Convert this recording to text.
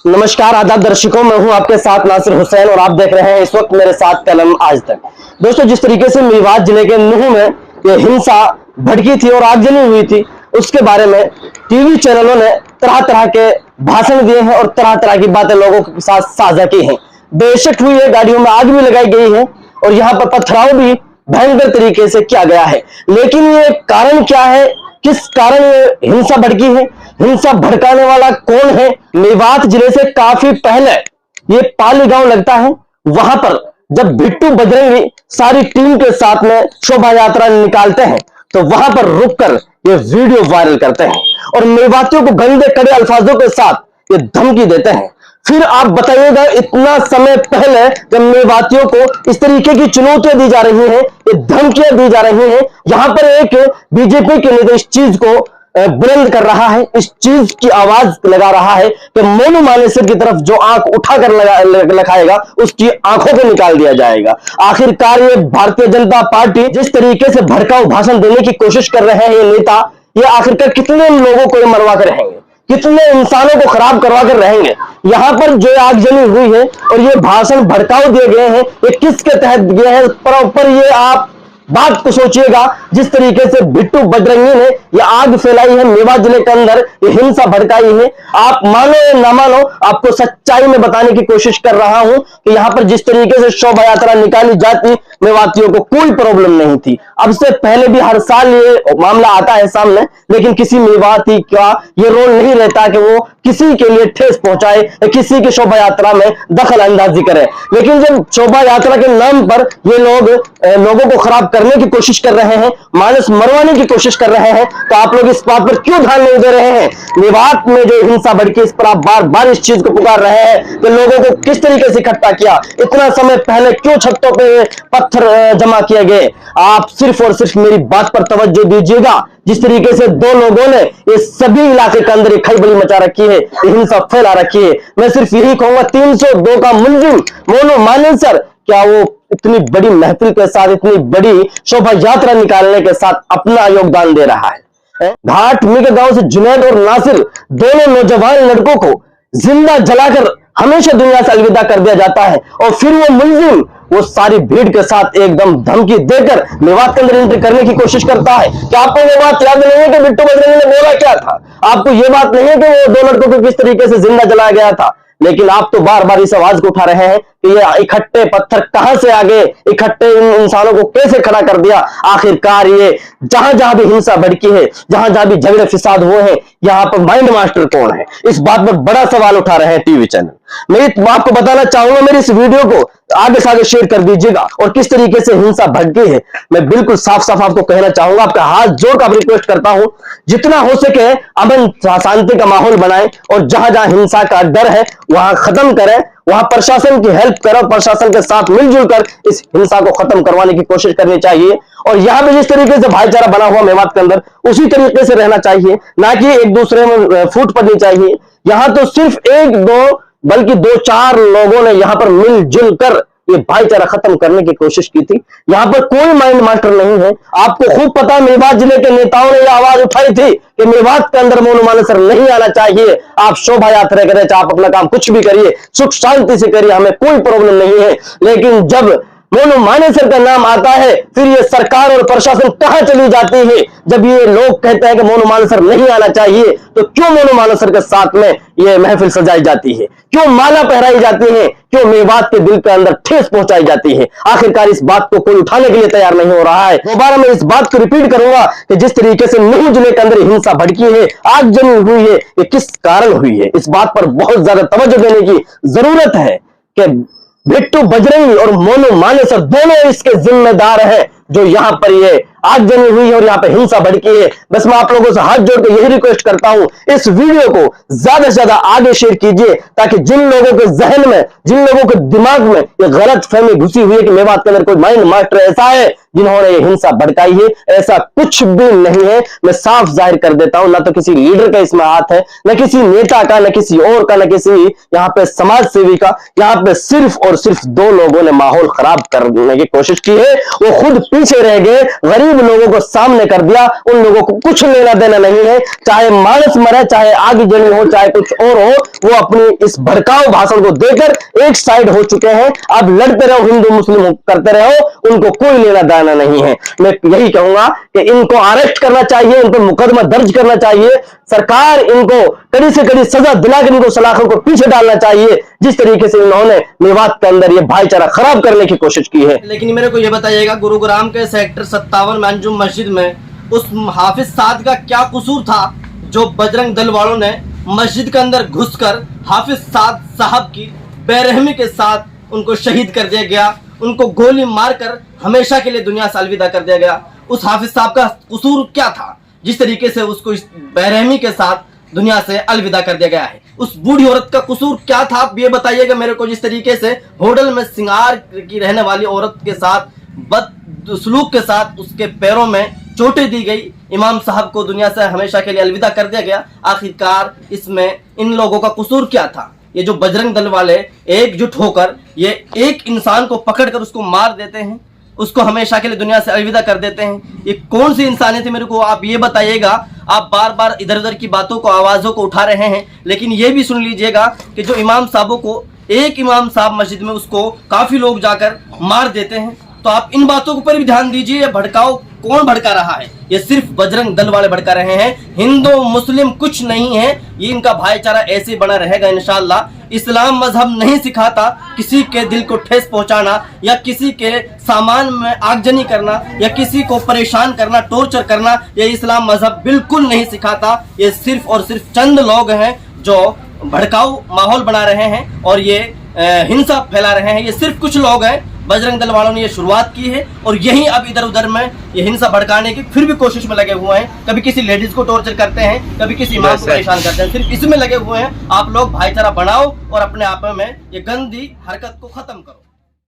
नमस्कार आदाब दर्शकों, मैं हूं आपके साथ नासिर हुसैन और आप देख रहे हैं इस वक्त मेरे साथ कलम आज तक। दोस्तों, जिस तरीके से मेवात जिले के नूह में ये हिंसा भड़की थी और आगजनी हुई थी, उसके बारे में टीवी चैनलों ने तरह तरह के भाषण दिए हैं और तरह तरह की बातें लोगों के साथ साझा की हैं। बेशक हुई है, गाड़ियों में आग भी लगाई गई है और यहाँ पर पथराव भी भयंकर तरीके से किया गया है। लेकिन ये कारण क्या है, किस कारण ये हिंसा भड़की है, हिंसा भड़काने वाला कौन है? मेवात जिले से काफी पहले ये पाली गांव लगता है, वहां पर जब बिट्टू बजरंगी सारी टीम के साथ में शोभा यात्रा निकालते हैं तो वहां पर रुककर ये वीडियो वायरल करते हैं और मेवातियों को गंदे कड़े अल्फाजों के साथ ये धमकी देते हैं। फिर आप बताइएगा, इतना समय पहले जब मेवातियों को इस तरीके की चुनौतियां दी जा रही हैं, ये धमकियां दी जा रही हैं, यहां पर एक बीजेपी के नेता इस चीज को बुलंद कर रहा है, इस चीज की आवाज लगा रहा है कि मोनू मानेसर की तरफ जो आंख उठाकर लगाएगा उसकी आंखों को निकाल दिया जाएगा। आखिरकार ये भारतीय जनता पार्टी जिस तरीके से भड़काऊ भाषण देने की कोशिश कर रहे हैं ये नेता, ये आखिरकार कितने लोगों को मरवा कर रहेंगे, कितने इंसानों को खराब करवा कर रहेंगे? यहाँ पर जो आगजनी हुई है और ये भाषण भड़काऊ दिए गए हैं, ये किसके तहत दिए हैं? पर ये आप बात को सोचिएगा, जिस तरीके से बिट्टू बजरंगी ने ये आग फैलाई है मेवात जिले के अंदर, ये हिंसा भड़काई है, आप मानो या ना मानो, आपको सच्चाई में बताने की कोशिश कर रहा हूं कि यहां पर जिस तरीके से शोभा यात्रा निकाली जाती, मेवातियों को कोई प्रॉब्लम नहीं थी। अब से पहले भी हर साल ये मामला आता है सामने, लेकिन किसी मेवाती का ये रोल नहीं रहता कि वो किसी के लिए ठेस पहुंचाए या किसी की शोभा यात्रा में दखल अंदाजी करे। लेकिन जब शोभा यात्रा के नाम पर ये लोग लोगों को खराब करने की कोशिश कर रहे हैं, मानस मरवाने की कोशिश कर रहे हैं, तो आप लोग इस बात पर क्यों ध्यान नहीं दे रहे हैं? मेवात में जो हिंसा भड़की, इस पर आप बार बार इस चीज को पुकार रहे हैं कि लोगों को किस तरीके से इकट्ठा किया, इतना समय पहले क्यों छतों पे पत्थर जमा किए गए? आप सिर्फ और सिर्फ मेरी बात पर तवज्जो दीजिएगा। जिस तरीके से दो लोगों ने ये सभी इलाके के अंदर एक खलबली मचा रखी है, ये हिंसा फैला रखी है, मैं सिर्फ यही कहूंगा, 302 का मुलजिम मोनू मानेसर, क्या वो इतनी बड़ी महफिल के साथ, इतनी बड़ी शोभा यात्रा निकालने के साथ अपना योगदान दे रहा है? घाट मी के गांव से जुनैद और नासिर दोनों नौजवान लड़कों को जिंदा जलाकर हमेशा दुनिया से अलविदा कर दिया जाता है और फिर वो मुलजिम वो सारी भीड़ के साथ एकदम धमकी देकर मेवात के अंदर एंट्री करने की कोशिश करता है। क्या आपको ये बात याद नहीं है कि बिट्टू बजरंगी ने बोला क्या था? आपको ये बात नहीं है कि वो दो लड़कों को किस तरीके से जिंदा जलाया गया था? लेकिन आप तो बार बार इस आवाज को उठा रहे हैं कि ये इकट्ठे पत्थर कहां से आ गए, इकट्ठे इंसानों को कैसे खड़ा कर दिया? आखिरकार ये जहां जहां भी हिंसा भड़की है, जहां जहां भी झगड़े फिसाद हुए हैं, यहाँ पर माइंड मास्टर कौन है? इस बात पर बड़ा सवाल उठा रहे हैं टीवी चैनल। मैं आपको बताना चाहूंगा, मेरी इस वीडियो को आगे से आगे शेयर कर दीजिएगा और किस तरीके से हिंसा भड़की है मैं बिल्कुल साफ साफ आपको कहना चाहूंगा। आपका हाथ जोड़ कर रिक्वेस्ट करता हूं, जितना हो सके अमन शांति का माहौल बनाएं और जहां जहां हिंसा का डर है वहां खत्म करें, वहां प्रशासन की हेल्प करो, प्रशासन के साथ मिलजुल कर इस हिंसा को खत्म करवाने की कोशिश करनी चाहिए। और यहां पे जिस तरीके से भाईचारा बना हुआ मेवात के अंदर, उसी तरीके से रहना चाहिए, ना कि एक दूसरे में फूट पड़नी चाहिए। यहां तो सिर्फ एक दो बल्कि 2-4 लोगों ने यहां पर मिलजुल कर ये भाईचारा खत्म करने की कोशिश की थी। यहां पर कोई माइंड मास्टर नहीं है। आपको खूब पता, मेवात जिले के नेताओं ने यह आवाज उठाई थी कि मेवात के अंदर मोनू मानेसर नहीं आना चाहिए। आप शोभा यात्रा करें, चाहे आप अपना काम कुछ भी करिए, सुख शांति से करिए, हमें कोई प्रॉब्लम नहीं है। लेकिन जब मोनू मानेसर का नाम आता है, फिर ये सरकार और प्रशासन कहां चली जाती है? जब ये लोग कहते हैं कि मोनू मानेसर नहीं आना चाहिए, तो क्यों मोनू मानेसर के साथ में ये महफिल सजाई जाती है? क्यों माला पहराई जाती है? क्यों मेवात के दिल के अंदर ठेस पहुंचाई जाती है? आखिरकार इस बात को कोई उठाने के लिए तैयार नहीं हो रहा है। दोबारा मैं इस बात को रिपीट करूंगा कि जिस तरीके से नूह जिले के अंदर हिंसा भड़की है, आगजनी हुई है, ये किस कारण हुई है? इस बात पर बहुत ज्यादा तवज्जो देने की जरूरत है कि बिट्टू बजरंगी और मोनू मानेसर दोनों इसके जिम्मेदार हैं जो यहां पर ये आगजनी हुई है और यहाँ पे हिंसा भड़की है। बस मैं आप लोगों से हाथ जोड़ के यही रिक्वेस्ट करता हूं, इस वीडियो को ज्यादा से ज्यादा आगे शेयर कीजिए, ताकि जिन लोगों के जहन में, जिन लोगों के दिमाग में ये गलत फहमी घुसी हुई है कि मेवात के अंदर कोई माइंड मास्टर ऐसा है जिन्होंने ये हिंसा भड़काई है, ऐसा कुछ भी नहीं है। मैं साफ जाहिर कर देता हूं, ना तो किसी लीडर का इसमें हाथ है, न किसी नेता का, न किसी और का, न किसी यहाँ पे समाज सेवी का। यहाँ पे सिर्फ और सिर्फ 2 लोगों ने माहौल खराब करने की कोशिश की है। वो खुद पीछे रह गए, गरीब गरीब लोगों को सामने कर दिया। उन लोगों को कुछ लेना देना नहीं है, चाहे मानस मरे, चाहे आग जली हो, चाहे कुछ और हो, वो अपनी इस भड़काऊ भाषण को देकर एक साइड हो चुके हैं। अब लड़ते रहो, हिंदू मुस्लिम करते रहो, उनको कोई लेना देना नहीं है। मैं यही कहूंगा कि इनको अरेस्ट करना चाहिए, इन पर मुकदमा दर्ज करना चाहिए, सरकार इनको कड़ी से कड़ी सजा दिलाकर इनको सलाखों को पीछे डालना चाहिए, जिस तरीके से इन्होंने मेवात के अंदर ये भाईचारा खराब करने की कोशिश की है। लेकिन मेरे को ये बताइएगा, गुरुग्राम के सेक्टर 57 में अंजुम मस्जिद में उस हाफिज साद का क्या कसूर था जो बजरंग दल वालों ने मस्जिद के अंदर घुसकर हाफिज साद साहब की बेरहमी के साथ उनको शहीद कर दिया गया, उनको गोली मारकर हमेशा के लिए दुनिया से अलविदा कर दिया गया। उस हाफिज साहब का कसूर क्या था जिस तरीके से उसको इस बेरहमी के साथ दुनिया से अलविदा कर दिया गया है? उस बूढ़ी औरत का कसूर क्या था, आप ये बताइएगा मेरे को। जिस तरीके से होटल में सिंगार की रहने वाली औरत के साथ बदसलूक के साथ उसके पैरों में चोटें दी गई, इमाम साहब को दुनिया से हमेशा के लिए अलविदा कर दिया गया। आखिरकार इसमें इन लोगों का कसूर क्या था? ये जो बजरंग दल वाले एकजुट होकर ये एक इंसान को पकड़कर उसको मार देते हैं, उसको हमेशा के लिए दुनिया से अलविदा कर देते हैं, ये कौन सी इंसानियत है मेरे को आप ये बताइएगा। आप बार बार इधर उधर की बातों को, आवाज़ों को उठा रहे हैं, लेकिन ये भी सुन लीजिएगा कि जो इमाम साहबों को, एक इमाम साहब मस्जिद में उसको काफ़ी लोग जाकर मार देते हैं, तो आप इन बातों के ऊपर भी ध्यान दीजिए। ये भड़काओ कौन भड़का रहा है? ये सिर्फ बजरंग दल वाले भड़का रहे हैं, हिंदू मुस्लिम कुछ नहीं है। ये इनका भाईचारा ऐसे बना रहेगा इंशाअल्लाह। इस्लाम मजहब नहीं सिखाता किसी के दिल को ठेस पहुंचाना या किसी के सामान में आगजनी करना या किसी को परेशान करना, टॉर्चर करना। ये इस्लाम मजहब बिल्कुल नहीं सिखाता। ये सिर्फ और सिर्फ चंद लोग हैं जो भड़काऊ माहौल बना रहे हैं और ये हिंसा फैला रहे हैं। ये सिर्फ कुछ लोग हैं। बजरंग दल वालों ने ये शुरुआत की है और यही अब इधर उधर में ये हिंसा भड़काने की फिर भी कोशिश में लगे हुए हैं। कभी किसी लेडीज को टॉर्चर करते हैं, कभी किसी इमाम को परेशान करते हैं, सिर्फ इसमें लगे हुए हैं। आप लोग भाईचारा बनाओ और अपने आप में ये गंदी हरकत को खत्म करो।